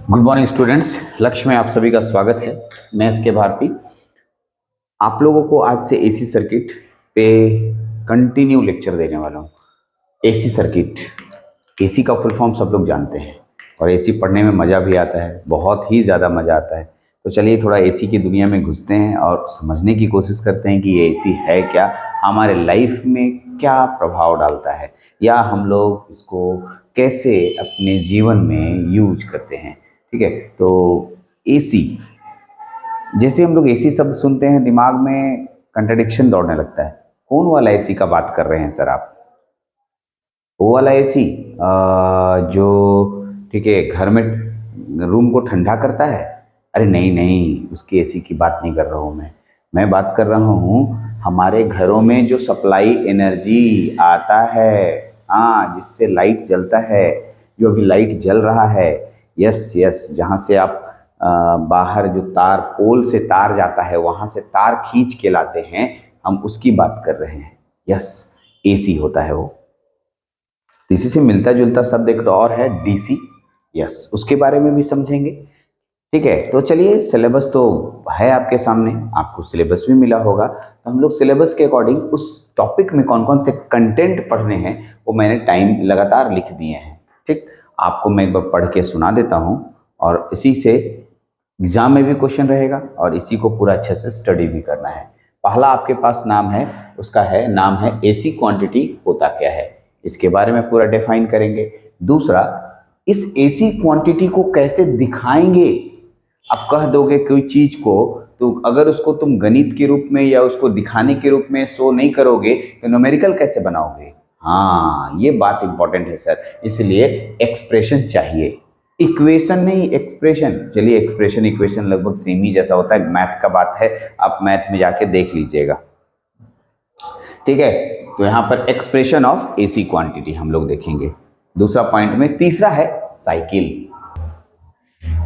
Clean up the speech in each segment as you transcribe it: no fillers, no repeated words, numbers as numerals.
Good morning students. लक्ष्य में आप सभी का स्वागत है। मैं एस के भारती आप लोगों को आज से एसी सर्किट पे कंटिन्यू लेक्चर देने वाला हूँ। एसी सर्किट, एसी का फुल फॉर्म सब लोग जानते हैं और एसी पढ़ने में मज़ा भी आता है, बहुत ही ज़्यादा मज़ा आता है। तो चलिए थोड़ा एसी की दुनिया में घुसते हैं और समझने की कोशिश करते हैं कि ये एसी है क्या, हमारे लाइफ में क्या प्रभाव डालता है, या हम लोग इसको कैसे अपने जीवन में यूज करते हैं। ठीक है, तो एसी, जैसे हम लोग एसी शब्द सुनते हैं दिमाग में कंट्रडिक्शन दौड़ने लगता है। कौन वाला एसी का बात कर रहे हैं सर आप? वो वाला एसी जो, ठीक है, घर में रूम को ठंडा करता है? अरे नहीं नहीं, उसकी एसी की बात नहीं कर रहा हूँ मैं बात कर रहा हूँ हमारे घरों में जो सप्लाई एनर्जी आता है, हाँ, जिससे लाइट जलता है, जो अभी लाइट जल रहा है, यस यस, जहाँ से आप बाहर जो तार, पोल से तार जाता है, वहाँ से तार खींच के लाते हैं, हम उसकी बात कर रहे हैं। यस, एसी होता है वो। इसी से मिलता जुलता शब्द एक और है डीसी। यस, उसके बारे में भी समझेंगे। ठीक है, तो चलिए, सिलेबस तो है आपके सामने, आपको सिलेबस भी मिला होगा। तो हम लोग सिलेबस के अकॉर्डिंग उस टॉपिक में कौन कौन से कंटेंट पढ़ने हैं वो मैंने टाइम लगातार लिख दिए हैं। ठीक, आपको मैं एक बार पढ़ के सुना देता हूँ और इसी से एग्जाम में भी क्वेश्चन रहेगा और इसी को पूरा अच्छे से स्टडी भी करना है। पहला आपके पास नाम है, उसका है नाम है एसी क्वांटिटी होता क्या है, इसके बारे में पूरा डिफाइन करेंगे। दूसरा, इस एसी क्वांटिटी को कैसे दिखाएंगे। आप कह दोगे कोई चीज को, तो अगर उसको तुम गणित के रूप में या उसको दिखाने के रूप में शो नहीं करोगे तो न्यूमेरिकल कैसे बनाओगे? हाँ, ये बात इंपॉर्टेंट है सर, इसलिए एक्सप्रेशन चाहिए, इक्वेशन नहीं, एक्सप्रेशन। चलिए, एक्सप्रेशन इक्वेशन लगभग सेम ही जैसा होता है, मैथ का बात है, आप मैथ में जाके देख लीजिएगा। ठीक है, तो यहां पर एक्सप्रेशन ऑफ एसी क्वांटिटी हम लोग देखेंगे दूसरा पॉइंट में। तीसरा है साइकिल।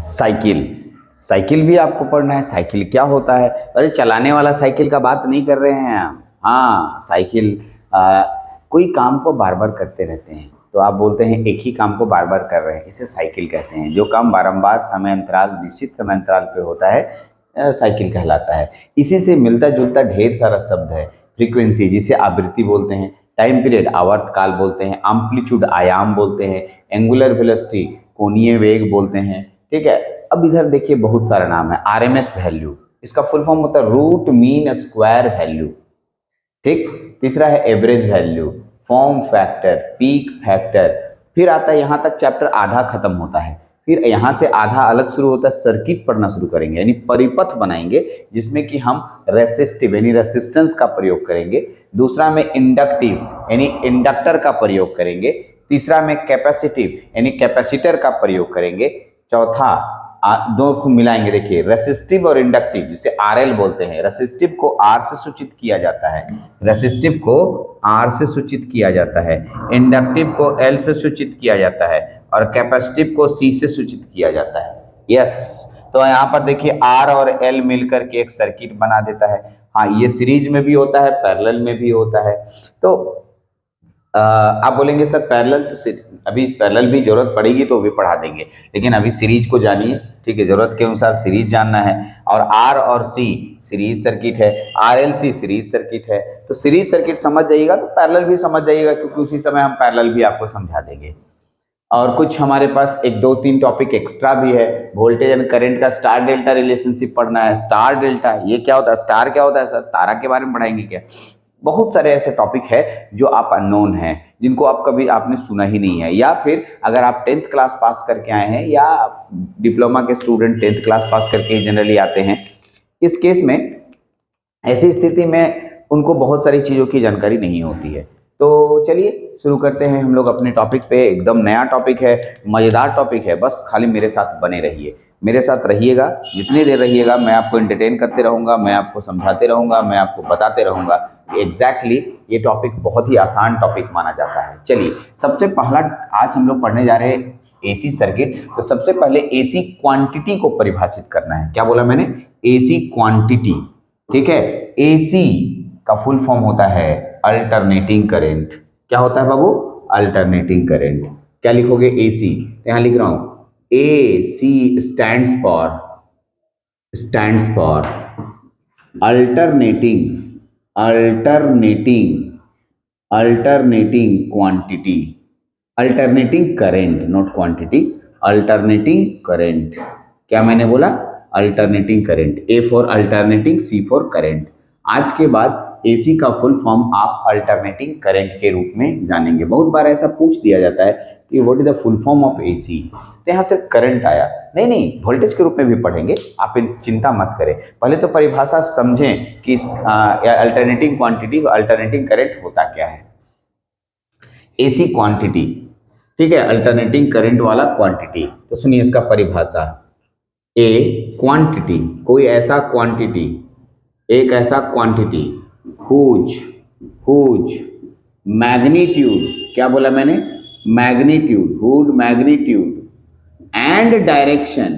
साइकिल, साइकिल भी आपको पढ़ना है। साइकिल क्या होता है? अरे चलाने वाला साइकिल का बात नहीं कर रहे हैं हम। हाँ, साइकिल कोई काम को बार बार करते रहते हैं, तो आप बोलते हैं एक ही काम को बार बार कर रहे हैं, इसे साइकिल कहते हैं। जो काम बारंबार समय अंतराल, निश्चित समय अंतराल पे होता है, साइकिल कहलाता है। इसी से मिलता जुलता ढेर सारा शब्द है। फ्रीक्वेंसी, जिसे आवृत्ति बोलते हैं। टाइम पीरियड, आवर्तकाल बोलते हैं। एम्पलीट्यूड, आयाम बोलते हैं। एंगुलर वेलोसिटी, कोणीय वेग बोलते हैं। ठीक है, अब इधर देखिए बहुत सारा नाम है। आरएमएस वैल्यू, इसका फुल फॉर्म होता है रूट मीन स्क्वायर वैल्यू। ठीक, तीसरा है average value, form factor, peak factor. फिर आता है, यहाँ तक चैप्टर आधा खत्म होता है, फिर यहाँ से आधा अलग शुरू होता है। सर्किट पढ़ना शुरू करेंगे, यानी परिपथ बनाएंगे, जिसमें कि हम रेसिस्टिव यानी रेसिस्टेंस का प्रयोग करेंगे। दूसरा में इंडक्टिव यानी इंडक्टर का प्रयोग करेंगे। तीसरा में कैपेसिटिव यानी कैपेसिटर का प्रयोग करेंगे। चौथा, दो को मिलाएंगे, देखिए रेसिस्टिव और इंडक्टिव, जिसे आरएल बोलते हैं। रेसिस्टिव को आर से सूचित किया जाता है, रेसिस्टिव को आर से सूचित किया जाता है, इंडक्टिव को एल से सूचित किया जाता है और कैपेसिटिव को सी से सूचित किया जाता है। यस, तो यहाँ पर देखिए आर और एल मिलकर के एक सर्किट बना देता है। हाँ, ये सीरीज में भी होता है, पैरेलल में भी होता है। तो आप बोलेंगे सर पैरेलल, तो अभी पैरेलल भी जरूरत पड़ेगी तो भी पढ़ा देंगे, लेकिन अभी सीरीज को जानिए। ठीक है, जरूरत के अनुसार सीरीज जानना है। और आर और सी सीरीज सर्किट है, R L C series circuit है। तो सीरीज सर्किट समझ जाइएगा तो पैरेलल भी समझ जाइएगा, क्योंकि उसी समय हम पैरेलल भी आपको समझा देंगे। और कुछ हमारे पास एक दो तीन टॉपिक एक्स्ट्रा भी है। वोल्टेज एंड करंट का स्टार डेल्टा रिलेशनशिप पढ़ना है। स्टार डेल्टा ये क्या होता है? स्टार क्या होता है सर? तारा के बारे में पढ़ाएंगे क्या? बहुत सारे ऐसे टॉपिक है जो आप अननोन हैं, जिनको आप कभी आपने सुना ही नहीं है, या फिर अगर आप 10th क्लास पास करके आए हैं या डिप्लोमा के स्टूडेंट 10th क्लास पास करके जनरली आते हैं, इस केस में ऐसी स्थिति में उनको बहुत सारी चीज़ों की जानकारी नहीं होती है। तो चलिए शुरू करते हैं हम लोग अपने टॉपिक पे। एकदम नया टॉपिक है, मज़ेदार टॉपिक है, बस खाली मेरे साथ बने रहिए, मेरे साथ रहिएगा। जितनी देर रहिएगा मैं आपको एंटरटेन करते रहूँगा, मैं आपको समझाते रहूँगा, मैं आपको बताते रहूँगा कि एग्जैक्टली ये टॉपिक बहुत ही आसान टॉपिक माना जाता है। चलिए, सबसे पहला आज हम लोग पढ़ने जा रहे हैं एसी सर्किट। तो सबसे पहले एसी क्वांटिटी को परिभाषित करना है। क्या बोला मैंने? AC quantity. ठीक है, एसी का फुल फॉर्म होता है अल्टरनेटिंग करंट। क्या होता है बाबू? Alternating current. क्या लिखोगे? एसी, यहाँ लिख रहा हूँ AC stands for alternating alternating alternating quantity, alternating current, not quantity, alternating current। क्या मैंने बोला? Alternating current. A for alternating, C for current. आज के बाद एसी का फुल फॉर्म आप अल्टरनेटिंग करंट के रूप में जानेंगे। बहुत बार ऐसा पूछ दिया जाता है कि what is the full form of AC, तो यहाँ सिर्फ करंट आया। नहीं नहीं, वोल्टेज के रूप में भी पढ़ेंगे, आप चिंता मत करें। पहले तो परिभाषा समझें कि अल्टरनेटिंग क्वांटिटी, अल्टरनेटिंग करंट होता क्या है। एसी क्वांटिटी, ठीक है, अल्टरनेटिंग करंट वाला क्वांटिटी। तो सुनिए इसका परिभाषा। ए क्वांटिटी, कोई ऐसा क्वांटिटी, एक ऐसा क्वांटिटी हुज मैग्नीट्यूड, क्या बोला मैंने? Magnitude, hood magnitude and direction,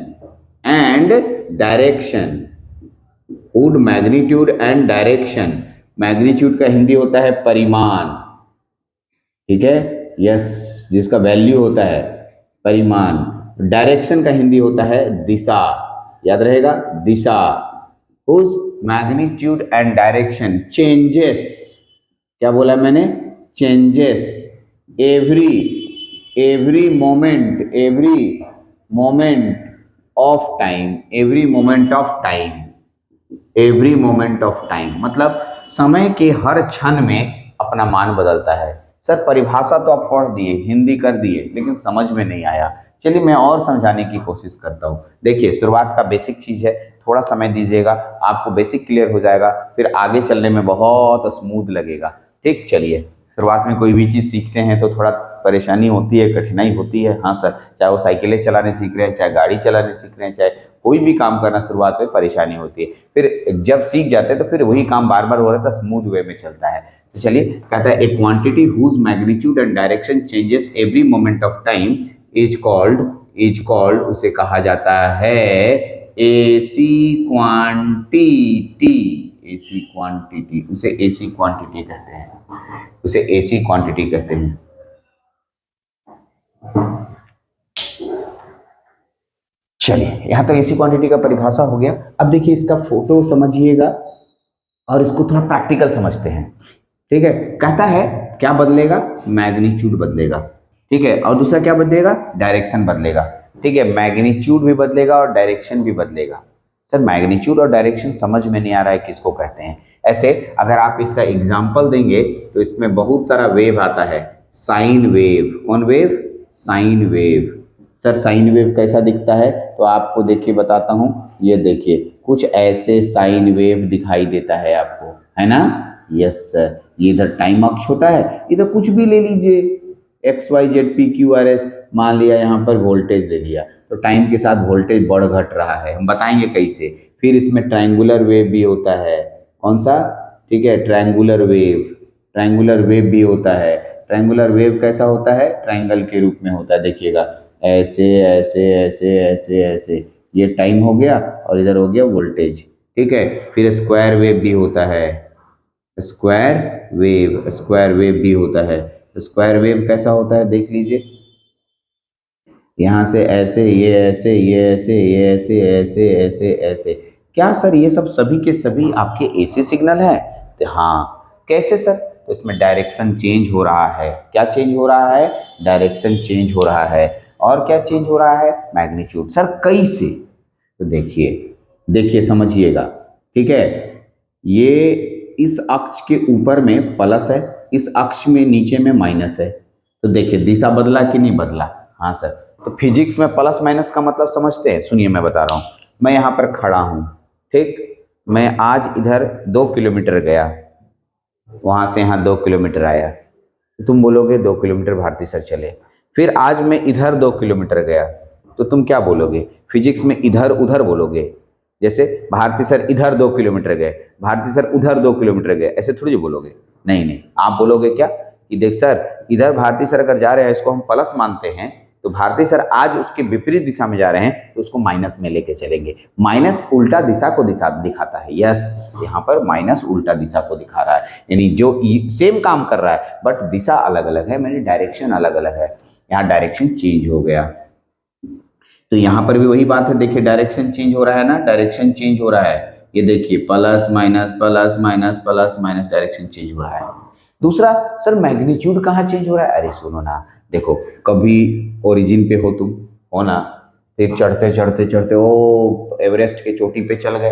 hood magnitude and direction. Magnitude का हिंदी होता है परिमाण, ठीक है, यस, जिसका वैल्यू होता है परिमाण। डायरेक्शन का हिंदी होता है दिशा, याद रहेगा, दिशा। Whose magnitude and direction changes, क्या बोला मैंने? Changes every moment of time, मतलब समय के हर क्षण में अपना मान बदलता है। सर परिभाषा तो आप पढ़ दिए, हिंदी कर दिए, लेकिन समझ में नहीं आया। चलिए मैं और समझाने की कोशिश करता हूँ। देखिए शुरुआत का बेसिक चीज़ है, थोड़ा समय दीजिएगा, आपको बेसिक क्लियर हो जाएगा, फिर आगे चलने में बहुत स्मूथ लगेगा। ठीक, चलिए शुरुआत में कोई भी चीज़ सीखते हैं तो थोड़ा परेशानी होती है, कठिनाई होती है। हाँ सर, चाहे वो साइकिलें चलाने सीख रहे हैं, चाहे गाड़ी चलाने सीख रहे हैं, चाहे कोई भी काम करना, शुरुआत में परेशानी होती है। फिर जब सीख जाते हैं तो फिर वही काम बार बार हो रहा था, स्मूथ वे में चलता है। तो चलिए, कहता है a quantity whose magnitude and direction changes every moment of time is called, उसे कहा जाता है एसी क्वांटिटी। एसी क्वांटिटी, उसे एसी क्वांटिटी कहते हैं, चलिए यहाँ तो एसी क्वांटिटी का परिभाषा हो गया। अब देखिए इसका फोटो समझिएगा और इसको थोड़ा प्रैक्टिकल समझते हैं। ठीक है, कहता है क्या बदलेगा? मैग्नीट्यूड बदलेगा, ठीक है, और दूसरा क्या बदलेगा? डायरेक्शन बदलेगा। ठीक है, मैग्नीट्यूड भी बदलेगा और डायरेक्शन भी बदलेगा। सर मैग्नीट्यूड और डायरेक्शन समझ में नहीं आ रहा है, किसको कहते हैं? ऐसे अगर आप इसका एग्जाम्पल देंगे तो इसमें बहुत सारा वेव आता है। साइन वेव, कौन wave? Sine wave. Sir sine wave कैसा दिखता है? तो आपको देखिए बताता हूँ, ये देखिए कुछ ऐसे साइन वेव दिखाई देता है आपको, है ना? यस सर, ये इधर टाइम अक्ष होता है, इधर कुछ भी ले लीजिए, X Y Z P Q R S, मान लिया यहाँ पर वोल्टेज ले लिया, तो टाइम के साथ वोल्टेज बढ़ घट रहा है, हम बताएंगे कैसे। फिर इसमें ट्रायंगुलर वेव भी होता है, कौन सा? ठीक है, ट्रायंगुलर वेव भी होता है। ट्रायंगुलर वेव कैसा होता है? ट्रायंगल के रूप में होता है, देखिएगा ऐसे ऐसे ऐसे ऐसे ऐसे, ये टाइम हो गया और इधर हो गया वोल्टेज। ठीक है, फिर स्क्वायर वेव भी होता है, स्क्वायर वेव भी होता है। स्क्वायर वेव कैसा होता है देख लीजिए, यहाँ से ऐसे, ये ऐसे, ये ऐसे, ये ऐसे, ऐसे ऐसे ऐसे। क्या सर ये सब सभी के सभी आपके एसी सिग्नल है? तो हाँ, कैसे सर? तो इसमें डायरेक्शन चेंज हो रहा है। क्या चेंज हो रहा है? डायरेक्शन चेंज हो रहा है। और क्या चेंज हो रहा है? मैग्नीट्यूड। सर कैसे? तो देखिए समझिएगा, ठीक है, ये इस अक्ष के ऊपर में प्लस है, इस अक्ष में नीचे में माइनस है, तो देखिए दिशा बदला कि नहीं बदला? हाँ सर। तो फिजिक्स में प्लस माइनस का मतलब समझते हैं? सुनिए मैं बता रहा हूँ, मैं यहाँ पर खड़ा हूँ, ठीक, मैं आज इधर 2 किलोमीटर गया, वहाँ से यहाँ 2 किलोमीटर आया, तो तुम बोलोगे 2 किलोमीटर भारती सर चले। फिर आज मैं इधर 2 किलोमीटर गया, तो तुम क्या बोलोगे? फिजिक्स में इधर उधर बोलोगे। जैसे भारती सर इधर 2 किलोमीटर गए, भारती सर उधर 2 किलोमीटर गए, ऐसे थोड़ी बोलोगे। नहीं, आप बोलोगे क्या कि देख सर, इधर भारती सर अगर जा रहे हैं, इसको हम प्लस मानते हैं, तो भारती सर आज उसके विपरीत दिशा में जा रहे हैं, तो उसको माइनस में लेके चलेंगे। माइनस उल्टा दिशा को दिखाता है। यस, यहाँ पर माइनस उल्टा दिशा को दिखा रहा है, यानी जो सेम काम कर रहा है बट दिशा अलग अलग है, मेरी डायरेक्शन अलग अलग है। यहाँ डायरेक्शन चेंज हो गया। तो यहाँ पर भी वही बात है, देखिए डायरेक्शन चेंज हो रहा है ना, डायरेक्शन चेंज हो रहा है। ये देखिए plus minus plus minus plus minus direction change हो रहा है। दूसरा, सर मैग्नीट्यूड कहाँ चेंज हो रहा है? अरे सुनो ना, देखो कभी ओरिजिन पे हो तुम, हो ना, फिर चढ़ते चढ़ते चढ़ते ओ एवरेस्ट की चोटी पे चल गए।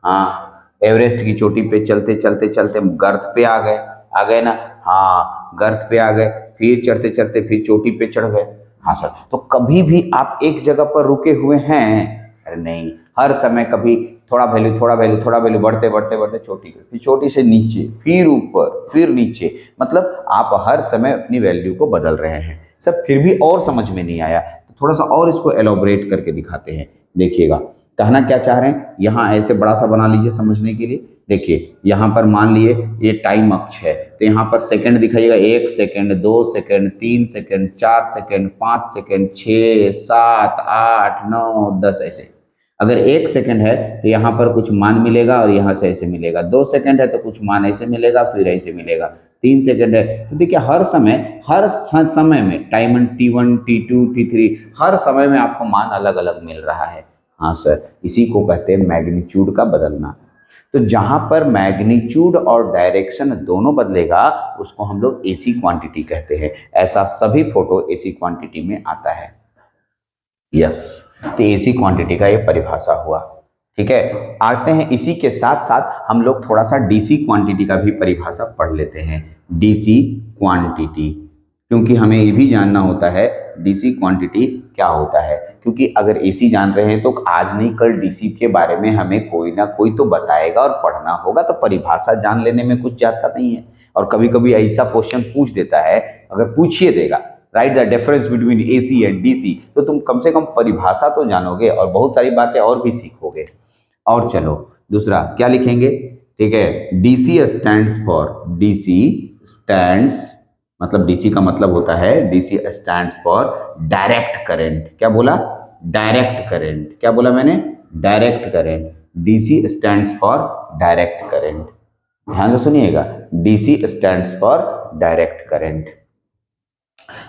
हाँ, एवरेस्ट की चोटी पे चलते चलते चलते गर्त पे आ गए ना। हाँ, गर्त पे आ गए, फिर चढ़ते चढ़ते फिर चोटी पे चढ़ गए। हाँ सर, तो कभी भी आप एक जगह पर रुके हुए हैं? अरे नहीं, हर समय कभी थोड़ा वैल्यू थोड़ा वैल्यू थोड़ा वैल्यू बढ़ते बढ़ते बढ़ते चोटी पे, फिर चोटी से नीचे, फिर ऊपर, फिर नीचे, मतलब आप हर समय अपनी वैल्यू को बदल रहे हैं। सर फिर भी और समझ में नहीं आया, तो थोड़ा सा और इसको एलोबरेट करके दिखाते हैं। देखिएगा कहना क्या चाह रहे हैं, यहाँ ऐसे बड़ा सा बना लीजिए समझने के लिए। देखिए यहाँ पर मान लिए ये टाइम अक्ष है, तो यहाँ पर सेकंड दिखाइएगा, 1 second, 2 second, 3 second, 4 second, 5 second, 6, 7, 8, 9, 10 ऐसे। अगर 1 सेकंड है तो यहाँ पर कुछ मान मिलेगा और यहाँ से ऐसे मिलेगा। 2 सेकंड है तो कुछ मान ऐसे मिलेगा, फिर ऐसे मिलेगा। 3 सेकंड है तो देखिए हर समय में टाइम T1, T2, T3 हर समय में आपको मान अलग अलग मिल रहा है। हाँ सर, इसी को कहते हैं मैग्नीट्यूड का बदलना। तो जहां पर मैग्नीट्यूड और डायरेक्शन दोनों बदलेगा उसको हम लोग एसी क्वांटिटी कहते हैं। ऐसा सभी फोटो एसी क्वांटिटी में आता है। यस, तो एसी क्वांटिटी का ये परिभाषा हुआ। ठीक है, आते हैं इसी के साथ साथ हम लोग थोड़ा सा डीसी क्वांटिटी का भी परिभाषा पढ़ लेते हैं। डीसी क्वांटिटी, क्योंकि हमें ये भी जानना होता है डीसी क्वांटिटी क्या होता है, क्योंकि अगर एसी जान रहे हैं तो आज नहीं कल डीसी के बारे में हमें कोई ना कोई तो बताएगा और पढ़ना होगा, तो परिभाषा जान लेने में कुछ जाता नहीं है। और कभी कभी ऐसा क्वेश्चन पूछ देता है, अगर पूछिए देगा right the difference between AC and DC, तो तुम कम से कम परिभाषा तो जानोगे और बहुत सारी बातें और भी सीखोगे। और चलो दूसरा क्या लिखेंगे, ठीक है, DC stands for, DC stands, मतलब डीसी का मतलब होता है, DC stands for direct current. क्या बोला? Direct current. क्या बोला मैंने? Direct current. DC stands for direct current. ध्यान से सुनिएगा, DC stands for direct current.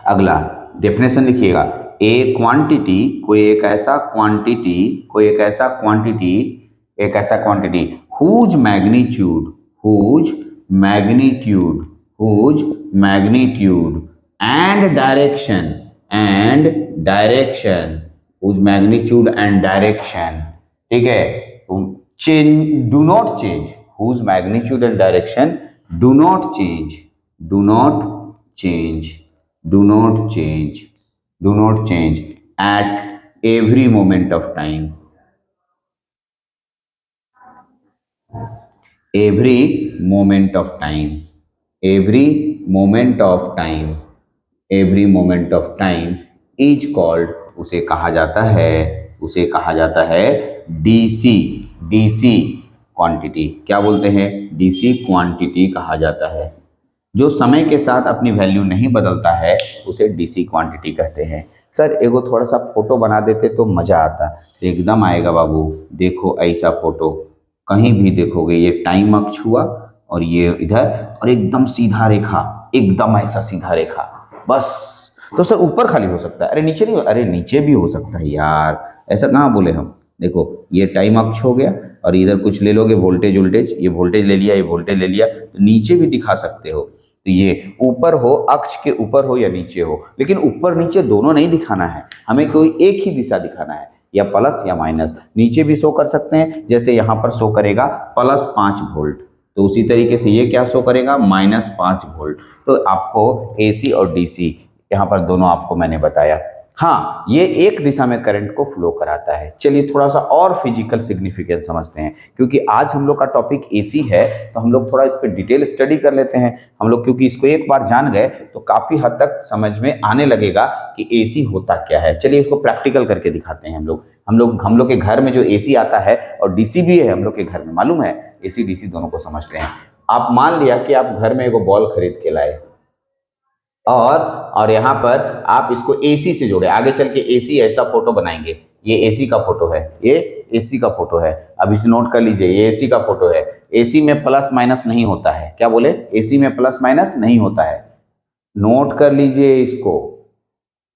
अगला डेफिनेशन लिखिएगा, ए क्वांटिटी, कोई एक ऐसा क्वांटिटी, कोई एक ऐसा क्वांटिटी, एक ऐसा quantity whose magnitude, whose magnitude, whose magnitude and direction, and direction, whose magnitude and direction, ठीक है, change, do not change, whose magnitude and direction do not change, do not change, do not change, do not change at every moment of time, every moment of time, every moment of time, every moment of time is called, उसे कहा जाता है, उसे कहा जाता है DC, DC quantity. क्या बोलते हैं? डीसी क्वांटिटी कहा जाता है। जो समय के साथ अपनी वैल्यू नहीं बदलता है उसे डीसी क्वांटिटी कहते हैं। सर एगो थोड़ा सा फोटो बना देते तो मज़ा आता। एकदम आएगा बाबू, देखो ऐसा फोटो कहीं भी देखोगे, ये टाइम अक्ष हुआ और ये इधर, और एकदम सीधा रेखा, एकदम ऐसा सीधा रेखा, बस। तो सर ऊपर खाली हो सकता है? अरे नीचे नहीं, अरे नीचे भी हो सकता है यार, ऐसा कहाँ बोले हम। देखो ये टाइम अक्ष हो गया और इधर कुछ ले लोगे वोल्टेज, वोल्टेज, ये वोल्टेज ले लिया, ये वोल्टेज ले लिया, तो नीचे भी दिखा सकते हो। तो ये ऊपर हो, अक्ष के ऊपर हो या नीचे हो, लेकिन ऊपर नीचे दोनों नहीं दिखाना है, हमें कोई एक ही दिशा दिखाना है, या प्लस या माइनस। नीचे भी शो कर सकते हैं, जैसे यहाँ पर शो करेगा +5 वोल्ट, तो उसी तरीके से ये क्या शो करेगा, -5 वोल्ट। तो आपको एसी और डीसी यहाँ पर दोनों आपको मैंने बताया। हाँ, ये एक दिशा में करंट को फ्लो कराता है। चलिए थोड़ा सा और फिजिकल सिग्निफिकेंस समझते हैं, क्योंकि आज हम लोग का टॉपिक एसी है, तो हम लोग थोड़ा इस पर डिटेल स्टडी कर लेते हैं हम लोग, क्योंकि इसको एक बार जान गए तो काफ़ी हद तक समझ में आने लगेगा कि एसी होता क्या है। चलिए इसको प्रैक्टिकल करके दिखाते हैं हम लोग के घर में जो एसी आता है और डीसी भी है हम लोग के घर में, मालूम है, एसी डीसी दोनों को समझते हैं। आप मान लिया कि आप घर में एगो बॉल खरीद के लाए और यहाँ पर आप इसको एसी से जोड़े, आगे चल के एसी ऐसा फोटो बनाएंगे। ये एसी का फोटो है, ये एसी का फोटो है। अब इसे नोट कर लीजिए, ये एसी का फोटो है। एसी में प्लस माइनस नहीं होता है। क्या बोले? एसी में प्लस माइनस नहीं होता है। नोट कर लीजिए इसको,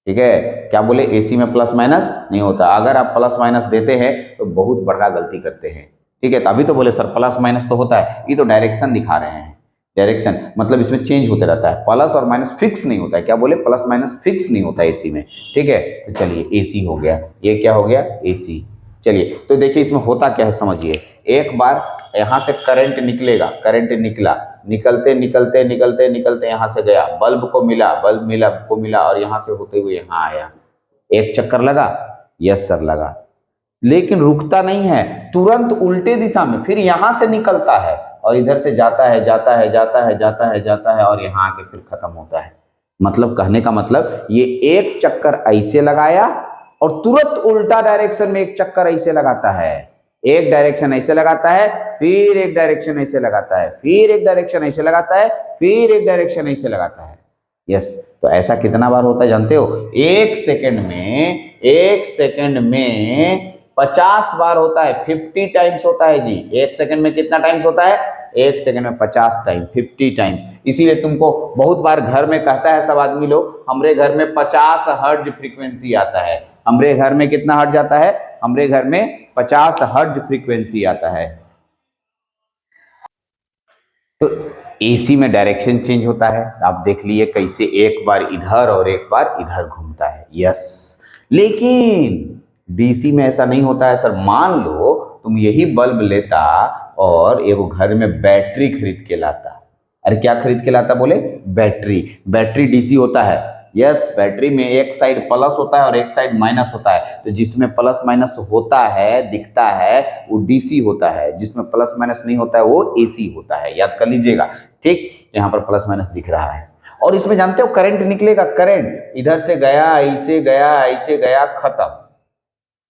ठीक है, क्या बोले, एसी में प्लस माइनस नहीं होता। अगर आप प्लस माइनस देते हैं तो बहुत बड़ा गलती करते हैं। ठीक है, तभी तो बोले सर प्लस माइनस तो होता है, ये तो डायरेक्शन दिखा रहे हैं। डायरेक्शन मतलब इसमें चेंज होते रहता है, प्लस और माइनस फिक्स नहीं होता है। क्या बोले, प्लस माइनस फिक्स नहीं होता है एसी में। ठीक है, तो चलिए एसी हो गया, ये क्या हो गया, एसी। चलिए तो देखिए इसमें होता क्या है समझिए। एक बार यहाँ से करंट निकलेगा, करंट निकला, निकलते निकलते निकलते निकलते यहाँ से गया, बल्ब को मिला, बल्ब मिला को मिला, और यहाँ से होते हुए यहाँ आया। एक चक्कर लगा, यस सर लगा, लेकिन रुकता नहीं है, तुरंत उल्टे दिशा में फिर यहां से निकलता है और इधर से जाता है, जाता है, जाता है, जाता है, जाता है, और यहाँ आके फिर खत्म होता है। मतलब कहने का मतलब ये एक चक्कर ऐसे लगाया और तुरंत उल्टा डायरेक्शन में एक चक्कर ऐसे लगाता है। एक डायरेक्शन ऐसे लगाता है, फिर एक डायरेक्शन ऐसे लगाता है, फिर एक डायरेक्शन ऐसे लगाता है, फिर एक डायरेक्शन ऐसे लगाता है। यस, तो ऐसा कितना बार होता है जानते हो? एक सेकंड में 50 बार होता है, 50 टाइम्स होता है जी। एक सेकंड में कितना टाइम्स होता है? एक सेकंड में 50 टाइम, 50 टाइम्स। इसीलिए तुमको बहुत बार घर में कहता है सब आदमी लोग, हमरे घर में 50 हर्ट्ज फ्रीक्वेंसी आता है। हमरे घर में कितना हर्ट्ज आता है? हमरे घर में 50 हर्ट्ज फ्रीक्वेंसी आता है। तो एसी में डायरेक्शन चेंज होता है, आप देख लिए कैसे एक बार इधर और एक बार इधर घूमता है। यस, लेकिन डीसी में ऐसा नहीं होता है सर। मान लो तुम यही बल्ब लेता और एगो घर में बैटरी खरीद के लाता। अरे क्या खरीद के लाता बोले? बैटरी। बैटरी डीसी होता है। यस, बैटरी में एक साइड प्लस होता है और एक साइड माइनस होता है। तो जिसमें प्लस माइनस होता है, दिखता है, वो डीसी होता है। जिसमें प्लस माइनस नहीं होता है वो एसी होता है। याद कर लीजिएगा। ठीक, यहाँ पर प्लस माइनस दिख रहा है। और इसमें जानते हो करंट निकलेगा, करंट इधर से गया, ऐसे गया, ऐसे गया, खत्म,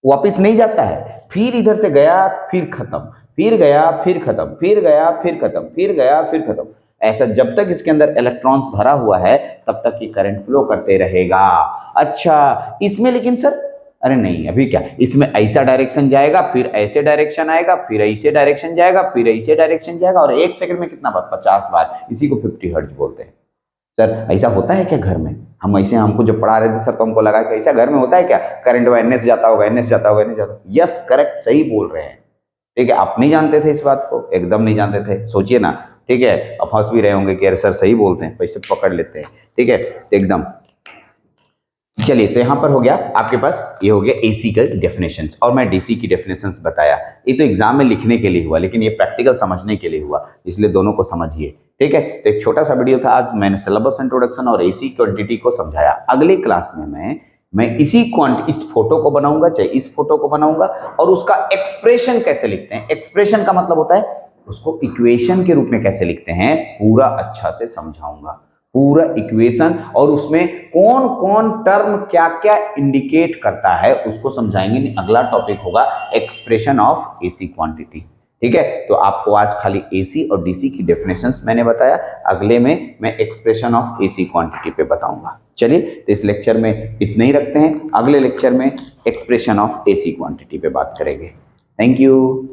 वापिस नहीं जाता है। फिर इधर से गया, फिर खत्म, फिर गया, फिर खत्म, फिर गया, फिर खत्म, फिर गया, फिर खत्म। ऐसा जब तक इसके अंदर इलेक्ट्रॉन्स भरा हुआ है तब तक ये करंट फ्लो करते रहेगा। अच्छा, इसमें लेकिन सर, अरे नहीं अभी क्या, इसमें ऐसा डायरेक्शन जाएगा, फिर ऐसे डायरेक्शन आएगा, फिर ऐसे डायरेक्शन जाएगा, फिर ऐसे डायरेक्शन जाएगा, और एक सेकंड में कितना बार? 50 बार। इसी को 50 हर्ट्ज बोलते हैं। सर ऐसा होता है क्या घर में? हम ऐसे, हमको जब पढ़ा रहे थे सर तो हमको लगा कि ऐसा घर में होता है क्या, करंट एनएस जाता होगा, एनएस जाता होगा, एनएस जाता होगा। यस, करेक्ट, सही बोल रहे हैं। ठीक है, आप नहीं जानते थे इस बात को? एकदम नहीं जानते थे, सोचिए ना। ठीक है, अब हंस भी रहे होंगे कि अरे सर सही बोलते हैं, पैसे पकड़ लेते हैं। ठीक है, तो एकदम। चलिए, तो यहाँ पर हो गया आपके पास, ये हो गया एसी का डेफिनेशंस, और मैं डीसी की डेफिनेशंस बताया। ये तो एग्जाम में लिखने के लिए हुआ, लेकिन ये प्रैक्टिकल समझने के लिए हुआ, इसलिए दोनों को समझिए। ठीक है, तो एक छोटा सा वीडियो था आज, मैंने सिलेबस इंट्रोडक्शन और एसी क्वांटिटी को समझाया। अगले क्लास में मैं इस फोटो को बनाऊंगा, चाहे इस फोटो को बनाऊंगा, और उसका एक्सप्रेशन कैसे लिखते हैं। एक्सप्रेशन का मतलब होता है उसको इक्वेशन के रूप में कैसे लिखते हैं, पूरा अच्छा से समझाऊंगा, पूरा इक्वेशन, और उसमें कौन कौन टर्म क्या क्या इंडिकेट करता है उसको समझाएंगे। अगला टॉपिक होगा एक्सप्रेशन ऑफ एसी क्वांटिटी। ठीक है, तो आपको आज खाली एसी और डीसी की डेफिनेशंस मैंने बताया, अगले में मैं एक्सप्रेशन ऑफ एसी क्वांटिटी पे बताऊंगा। चलिए, तो इस लेक्चर में इतना ही रखते हैं, अगले लेक्चर में एक्सप्रेशन ऑफ एसी क्वांटिटी पे बात करेंगे। Thank you.